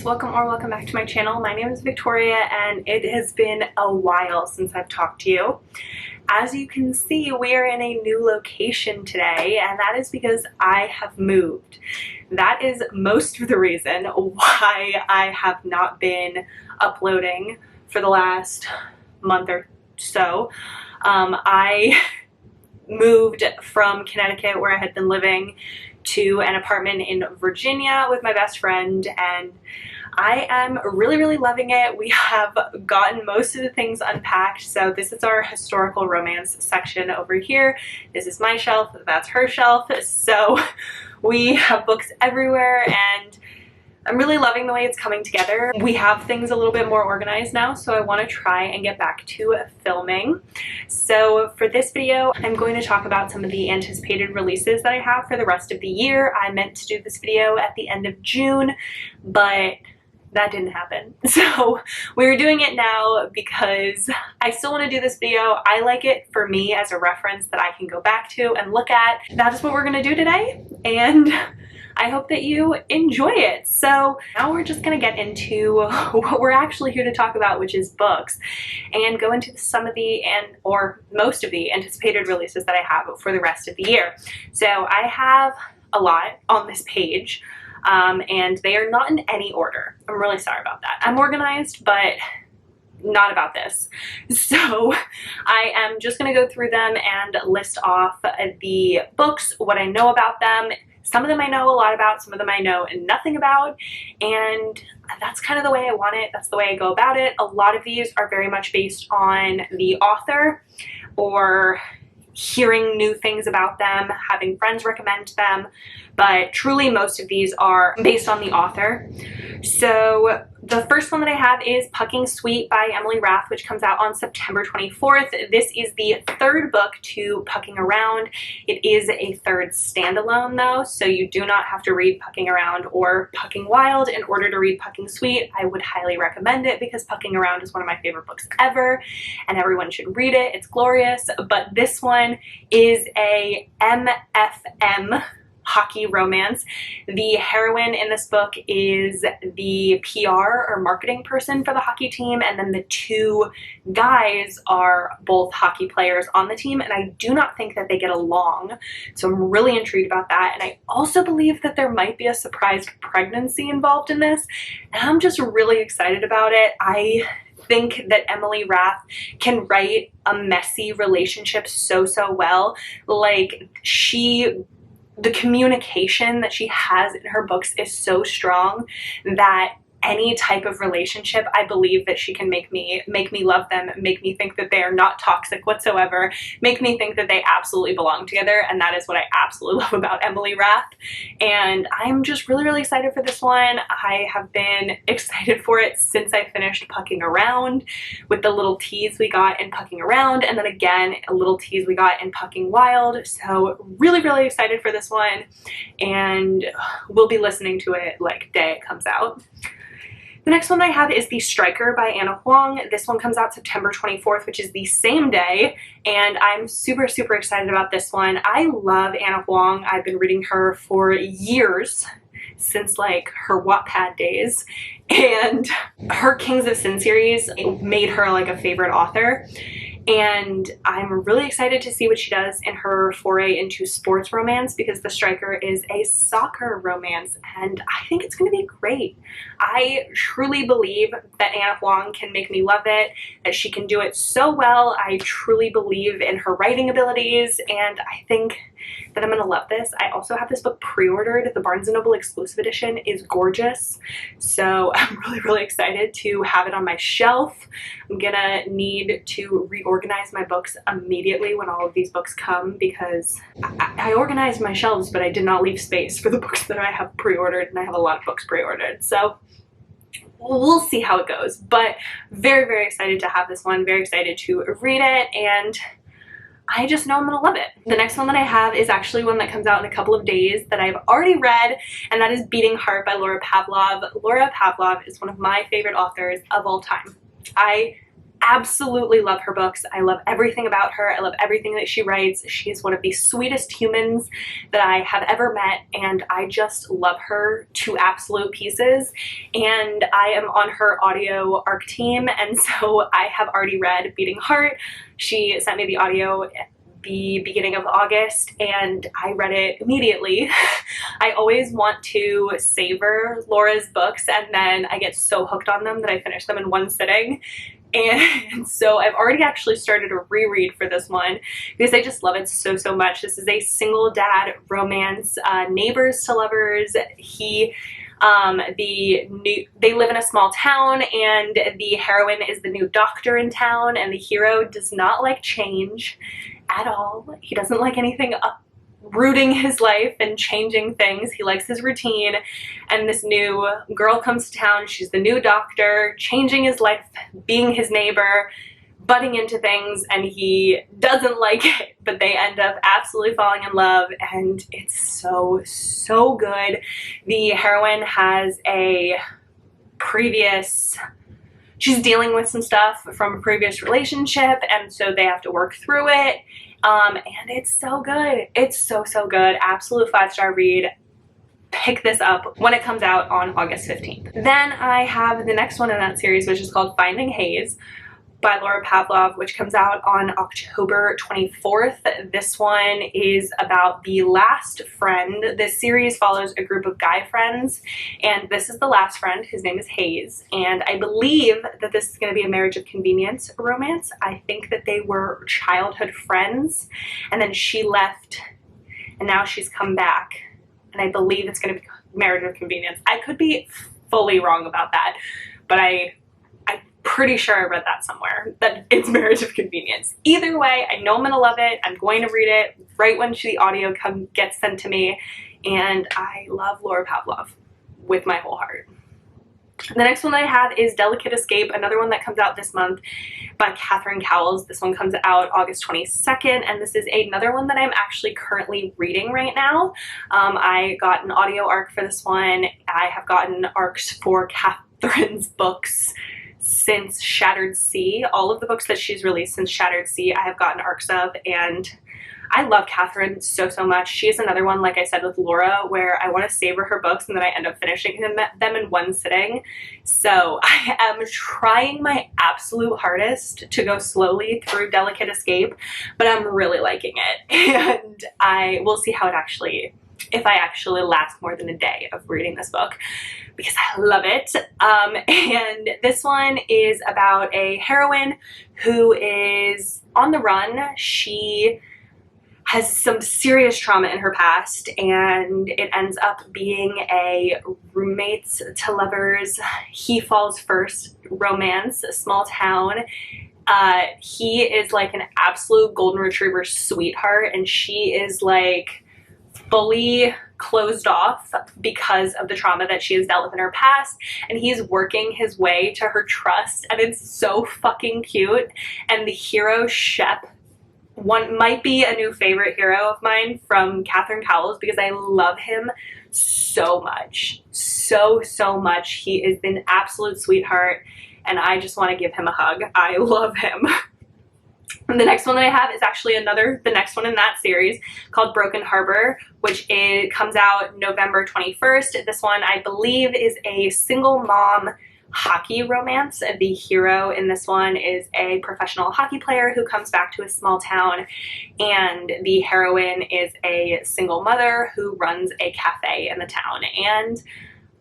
welcome back to my channel. My name is Victoria and it has been a while since I've talked to you. As you can see, we are in a new location today, and that is because I have moved. That is most of the reason why I have not been uploading for the last month or so. I moved from Connecticut, where I had been living, to an apartment in Virginia with my best friend, and I am really loving it. We have gotten most of the things unpacked. So this is our historical romance section over here. This is my shelf, that's her shelf. So we have books everywhere and I'm really loving the way it's coming together. We have things a little bit more organized now, so I want to try and get back to filming. So for this video, I'm going to talk about some of the anticipated releases that I have for the rest of the year. I meant to do this video at the end of June, but that didn't happen. So we're doing it now because I still want to do this video. I like it for me as a reference that I can go back to and look at. That is what we're going to do today, and I hope that you enjoy it. So now we're just gonna get into what we're actually here to talk about, which is books, and go into some of the or most of the anticipated releases that I have for the rest of the year. So I have a lot on this page, and they are not in any order. I'm really sorry about that. I'm organized, but not about this. So I am just gonna go through them and list off the books, what I know about them. Some of them I know a lot about, some of them I know nothing about, and that's kind of the way I want it. That's the way I go about it. A lot of these are very much based on the author or hearing new things about them, having friends recommend them, but truly most of these are based on the author. So the first one that I have is Pucking Sweet by Emily Rath, which comes out on September 24th. This is the third book to Pucking Around. It is a third standalone though, so you do not have to read Pucking Around or Pucking Wild in order to read Pucking Sweet. I would highly recommend it because Pucking Around is one of my favorite books ever and everyone should read it. It's glorious, but this one is a MFM hockey romance. The heroine in this book is the PR or marketing person for the hockey team, and then the two guys are both hockey players on the team, and I do not think that they get along. So I'm really intrigued about that, and I also believe that there might be a surprise pregnancy involved in this, and I'm just really excited about it. I think that Emily Rath can write a messy relationship so well. Like, the communication that she has in her books is so strong that any type of relationship, I believe that she can make me love them, make me think that they are not toxic whatsoever, make me think that they absolutely belong together, and that is what I absolutely love about Emily Rath. And I'm just really excited for this one. I have been excited for it since I finished Pucking Around, with the little tease we got in Pucking Around, and then again a little tease we got in Pucking Wild. So really excited for this one, and we'll be listening to it like day it comes out. The next one I have is The Striker by Anna Huang. This one comes out September 24th, which is the same day, and I'm super excited about this one. I love Anna Huang. I've been reading her for years, since like her Wattpad days, and her Kings of Sin series made her like a favorite author. And I'm really excited to see what she does in her foray into sports romance, because The Striker is a soccer romance and I think it's going to be great. I truly believe that Anna Huang can make me love it, that she can do it so well. I truly believe in her writing abilities, and I think that I'm going to love this. I also have this book pre-ordered. The Barnes & Noble exclusive edition is gorgeous, so I'm really excited to have it on my shelf. I'm gonna need to reorganize my books immediately when all of these books come, because I organized my shelves, but I did not leave space for the books that I have pre-ordered, and I have a lot of books pre-ordered. So we'll see how it goes, but very excited to have this one, very excited to read it, and I just know I'm gonna love it. The next one that I have is actually one that comes out in a couple of days that I've already read, and that is Beating Heart by Laura Pavlov. Laura Pavlov is one of my favorite authors of all time. I absolutely love her books. I love everything about her. I love everything that she writes. She is one of the sweetest humans that I have ever met, and I just love her to absolute pieces. And I am on her audio ARC team, and so I have already read Beating Heart. She sent me the audio at the beginning of August, and I read it immediately. I always want to savor Laura's books, and then I get so hooked on them that I finish them in one sitting. And so I've already actually started a reread for this one because I just love it so much. This is a single dad romance, neighbors to lovers. They live in a small town, and the heroine is the new doctor in town, and the hero does not like change at all. He doesn't like anything uprooting his life and changing things. He likes his routine, and this new girl comes to town. She's the new doctor, changing his life, being his neighbor, butting into things, and he doesn't like it, but they end up absolutely falling in love, and it's so good. The heroine has she's dealing with some stuff from a previous relationship, and so they have to work through it. And it's so good. It's so good. Absolute 5-star read. Pick this up when it comes out on August 15th. Then I have the next one in that series, which is called Finding Haze by Laura Pavlov, which comes out on October 24th. This one is about the last friend. This series follows a group of guy friends, and this is the last friend. His name is Haze, and I believe that this is going to be a marriage of convenience romance. I think that they were childhood friends, and then she left, and now she's come back, and I believe it's going to be marriage of convenience. I could be fully wrong about that, but I'm pretty sure I read that somewhere, that it's marriage of convenience. Either way, I know I'm gonna love it. I'm going to read it right when the audio gets sent to me, and I love Laura Pavlov with my whole heart. The next one that I have is Delicate Escape, another one that comes out this month by Catherine Cowles. This one comes out August 22nd, and this is another one that I'm actually currently reading right now. I got an audio arc for this one. I have gotten arcs for Catherine's books since Shattered Sea. All of the books that she's released since Shattered Sea I have gotten arcs of, and I love Catherine so much. She is another one, like I said with Laura, where I want to savor her books and then I end up finishing them in one sitting. So I am trying my absolute hardest to go slowly through Delicate Escape, but I'm really liking it, and I will see how it if I actually last more than a day of reading this book, because I love it. And this one is about a heroine who is on the run. She has some serious trauma in her past, and it ends up being a roommates to lovers, he falls first romance, a small town. He is like an absolute golden retriever sweetheart, and she is like fully closed off because of the trauma that she has dealt with in her past, and he's working his way to her trust, and it's so fucking cute. And the hero Shep might be a new favorite hero of mine from Catherine Cowles, because I love him so much, so much. He is an absolute sweetheart, and I just want to give him a hug. I love him. And the next one that I have is actually the next one in that series, called Broken Harbor, which comes out November 21st. This one, I believe, is a single mom hockey romance. The hero in this one is a professional hockey player who comes back to a small town, and the heroine is a single mother who runs a cafe in the town. And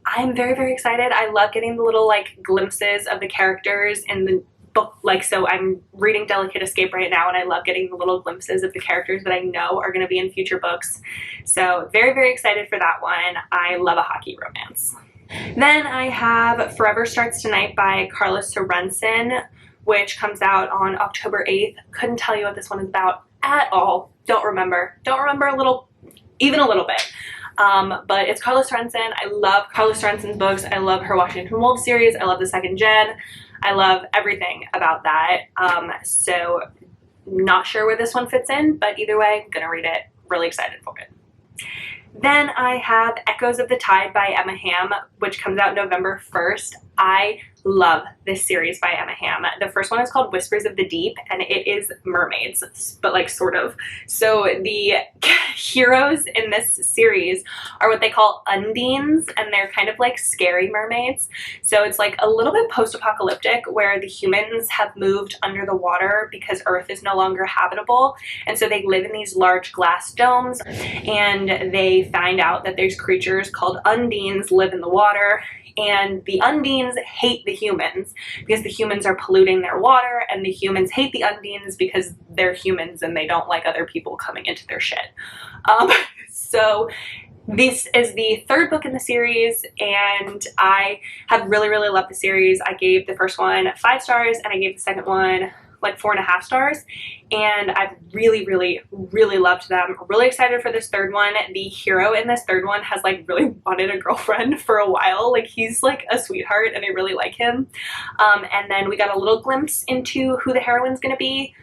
I'm very excited. I love getting the little like glimpses of the characters in the book. Like, so I'm reading Delicate Escape right now, and I love getting the little glimpses of the characters that I know are going to be in future books. So very excited for that one. I love a hockey romance. Then I have Forever Starts Tonight by Carla Sorensen, which comes out on October 8th. Couldn't tell you what this one is about at all. Don't remember even a little bit. But it's Carla Sorensen. I love Carla Sorensen's books. I love her Washington Wolf series. I love the second gen. I love everything about that. So not sure where this one fits in, but either way, I'm gonna read it. Really excited for it. Then I have Echoes of the Tide by Emma Hamm, which comes out November 1st. I love this series by Emma Hamm. The first one is called Whispers of the Deep, and it is mermaids, but like sort of. So the heroes in this series are what they call undines, and they're kind of like scary mermaids. So it's like a little bit post-apocalyptic where the humans have moved under the water because Earth is no longer habitable, and so they live in these large glass domes, and they find out that there's creatures called undines live in the water, and the undines hate the humans because the humans are polluting their water, and the humans hate the undines because they're humans and they don't like other people coming into their shit. So this is the third book in the series, and I have really loved the series. I gave the first one 5 stars, and I gave the second one like 4.5 stars, and I've really loved them. Really excited for this third one. The hero in this third one has like really wanted a girlfriend for a while. Like, he's like a sweetheart and I really like him. And then we got a little glimpse into who the heroine's gonna be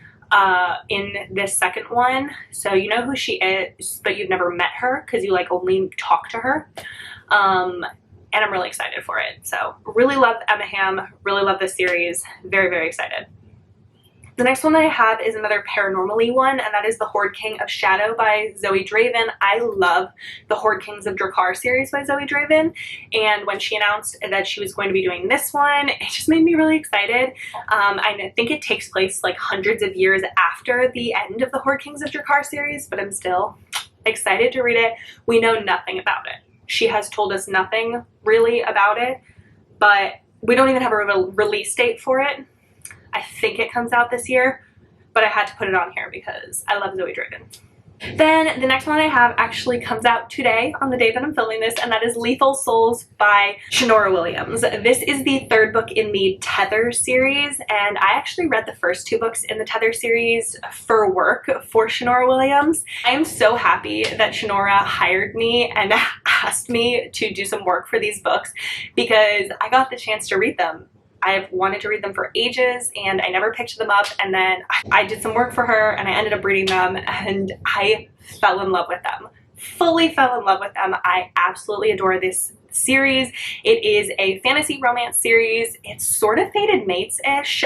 in this second one. So you know who she is, but you've never met her because you like only talk to her. And I'm really excited for it. So really love Emma Hamm, really love this series, very excited. The next one that I have is another paranormal-y one, and that is The Horde King of Shadow by Zoe Draven. I love the Horde Kings of Drakkar series by Zoe Draven, and when she announced that she was going to be doing this one, it just made me really excited. I think it takes place like hundreds of years after the end of the Horde Kings of Drakkar series, but I'm still excited to read it. We know nothing about it. She has told us nothing really about it, but we don't even have a release date for it. I think it comes out this year, but I had to put it on here because I love Zoe Draven. Then the next one I have actually comes out today on the day that I'm filming this, and that is Lethal Souls by Shanora Williams. This is the third book in the Tether series, and I actually read the first 2 books in the Tether series for work for Shanora Williams. I am so happy that Shanora hired me and asked me to do some work for these books because I got the chance to read them. I've wanted to read them for ages and I never picked them up, and then I did some work for her and I ended up reading them and I fell in love with them. Fully fell in love with them. I absolutely adore this series. It is a fantasy romance series. It's sort of fated mates-ish.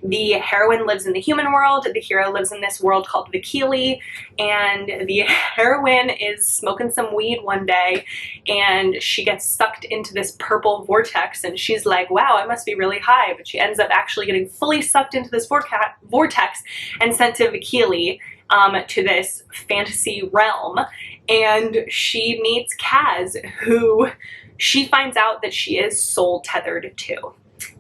The heroine lives in the human world. The hero lives in this world called Vikili, and the heroine is smoking some weed one day and she gets sucked into this purple vortex, and she's like, wow, I must be really high, but she ends up actually getting fully sucked into this vortex and sent to Vikili, to this fantasy realm, and she meets Kaz, who she finds out that she is soul tethered to,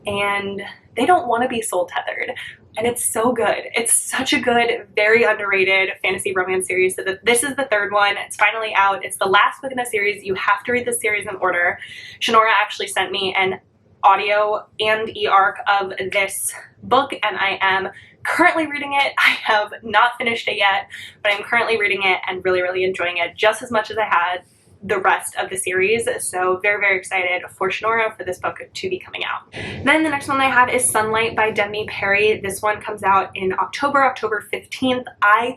and they don't want to be soul tethered, and it's so good. It's such a good, very underrated fantasy romance series. So this is the third one. It's finally out. It's the last book in the series. You have to read the series in order. Shanora actually sent me an audio and e-arc of this book, and I am currently reading it. I have not finished it yet, but I'm currently reading it and really enjoying it just as much as I had the rest of the series. So very excited for Shanora for this book to be coming out. Then the next one I have is Sunlight by Demi Perry. This one comes out in October 15th. I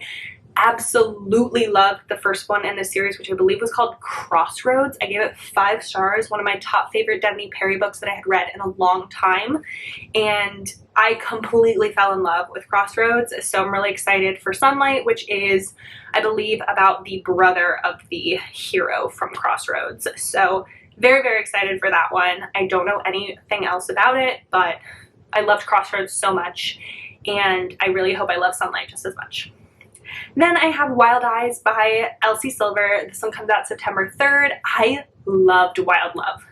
absolutely loved the first one in the series, which I believe was called Crossroads. I gave it 5 stars, one of my top favorite Demi Perry books that I had read in a long time, and I completely fell in love with Crossroads. So I'm really excited for Sunlight, which is, I believe, about the brother of the hero from Crossroads. So very excited for that one. I don't know anything else about it, but I loved Crossroads so much, and I really hope I love Sunlight just as much. Then I have Wild Eyes by Elsie Silver. This one comes out September 3rd. I loved Wild Love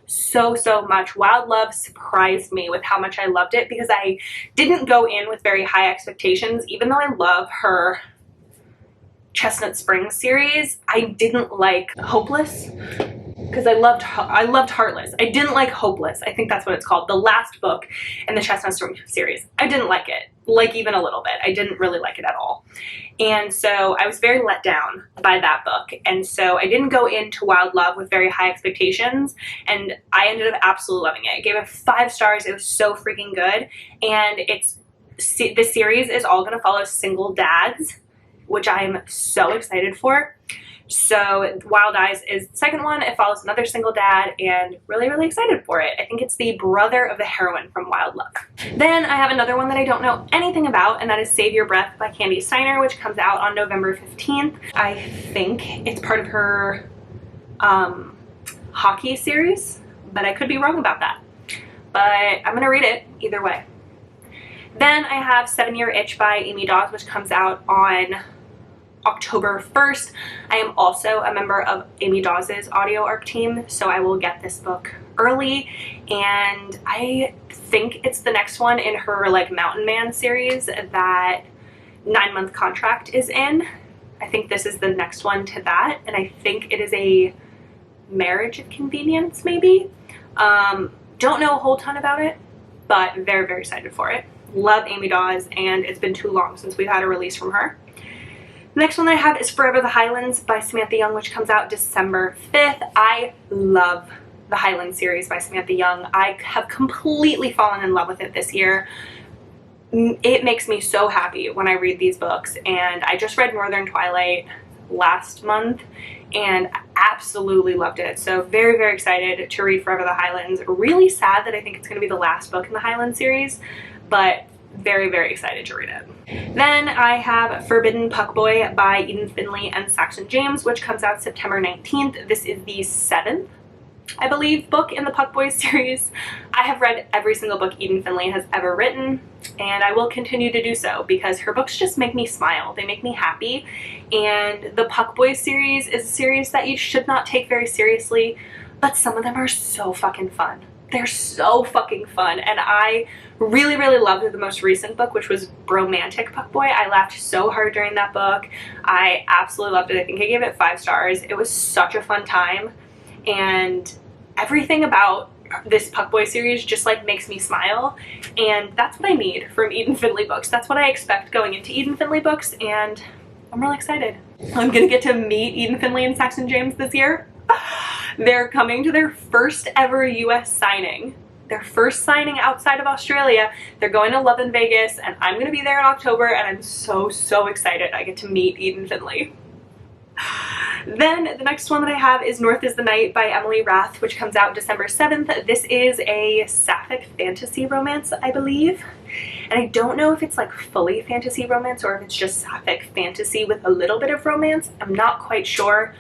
so much. Wild Love surprised me with how much I loved it because I didn't go in with very high expectations. Even though I love her Chestnut Springs series, I didn't like Hopeless because I loved Heartless. I didn't like Hopeless. I think that's what it's called. The last book in the Chestnut Springs series. I didn't like it, like even a little bit. I didn't really like it at all. And so I was very let down by that book. And so I didn't go into Wild Love with very high expectations, and I ended up absolutely loving it. I gave it 5 stars. It was so freaking good. And the series is all going to follow single dads, which I'm so excited for. So Wild Eyes is the second one. It follows another single dad, and really, really excited for it. I think it's the brother of the heroine from Wild Love. Then I have another one that I don't know anything about, and that is Save Your Breath by Candy Steiner, which comes out on November 15th. I think it's part of her hockey series, but I could be wrong about that. But I'm gonna read it either way. Then I have 7 Year Itch by Amy Dawes, which comes out on October 1st. I am also a member of Amy Dawes' audio arc team, so I will get this book early, and I think it's the next one in her like Mountain Man series that 9 Month Contract is in. I think this is the next one to that, and I think it is a Marriage of Convenience, maybe. Don't know a whole ton about it, but very, very excited for it. Love Amy Dawes, and it's been too long since we've had a release from her. The next one that I have is Forever the Highlands by Samantha Young, which comes out December 5th. I love the Highlands series by Samantha Young. I have completely fallen in love with it this year. It makes me so happy when I read these books, and I just read Northern Twilight last month and absolutely loved it. So very, very excited to read Forever the Highlands. Really sad that I think it's going to be the last book in the Highlands series, but very, very excited to read it. Then I have Forbidden Puckboy by Eden Finley and Saxon James, which comes out September 19th. This is the 7th, I believe, book in the Puckboy series. I have read every single book Eden Finley has ever written, and I will continue to do so because her books just make me smile. They make me happy, and the Puckboy series is a series that you should not take very seriously, but some of them are so fucking fun. They're so fucking fun, and I really, really loved the most recent book, which was Bromantic Puckboy. I laughed so hard during that book. I absolutely loved it. I think I gave it 5 stars. It was such a fun time, and everything about this Puckboy series just like makes me smile, and that's what I need from Eden Finley books. That's what I expect going into Eden Finley books, and I'm really excited. I'm gonna get to meet Eden Finley and Saxon James this year. They're coming to their first ever US signing. Their first signing outside of Australia. They're going to Love in Vegas, and I'm going to be there in October, and I'm so, so excited I get to meet Eden Finley. Then the next one that I have is North is the Night by Emily Rath, which comes out December 7th. This is a sapphic fantasy romance, I believe. And I don't know if it's like fully fantasy romance or if it's just sapphic fantasy with a little bit of romance. I'm not quite sure.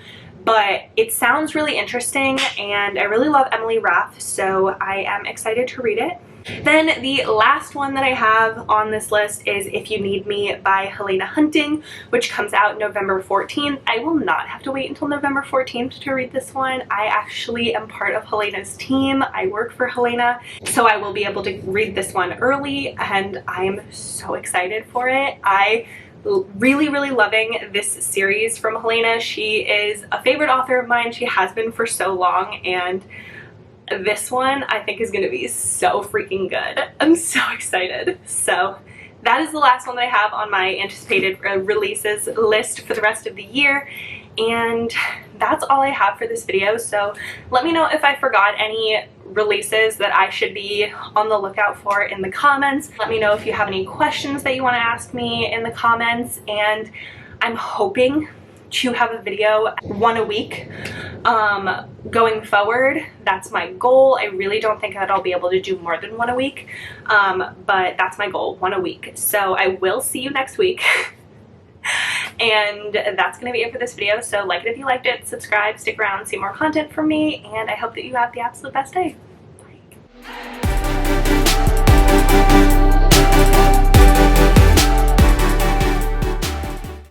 But it sounds really interesting, and I really love Emily Rath, so I am excited to read it. Then the last one that I have on this list is If You Need Me by Helena Hunting, which comes out November 14th. I will not have to wait until November 14th to read this one. I actually am part of Helena's team. I work for Helena, so I will be able to read this one early, and I am so excited for it. I really, really loving this series from Helena. She is a favorite author of mine. She has been for so long, and this one I think is going to be so freaking good. I'm so excited. So that is the last one that I have on my anticipated releases list for the rest of the year, and that's all I have for this video. So let me know if I forgot any releases that I should be on the lookout for in the comments. Let me know if you have any questions that you want to ask me in the comments, and I'm hoping to have a video 1 a week going forward. That's my goal. I really don't think that I'll be able to do more than 1 a week, but that's my goal, 1 a week. So I will see you next week. And that's going to be it for this video. So like it if you liked it, subscribe, stick around, see more content from me, and I hope that you have the absolute best day.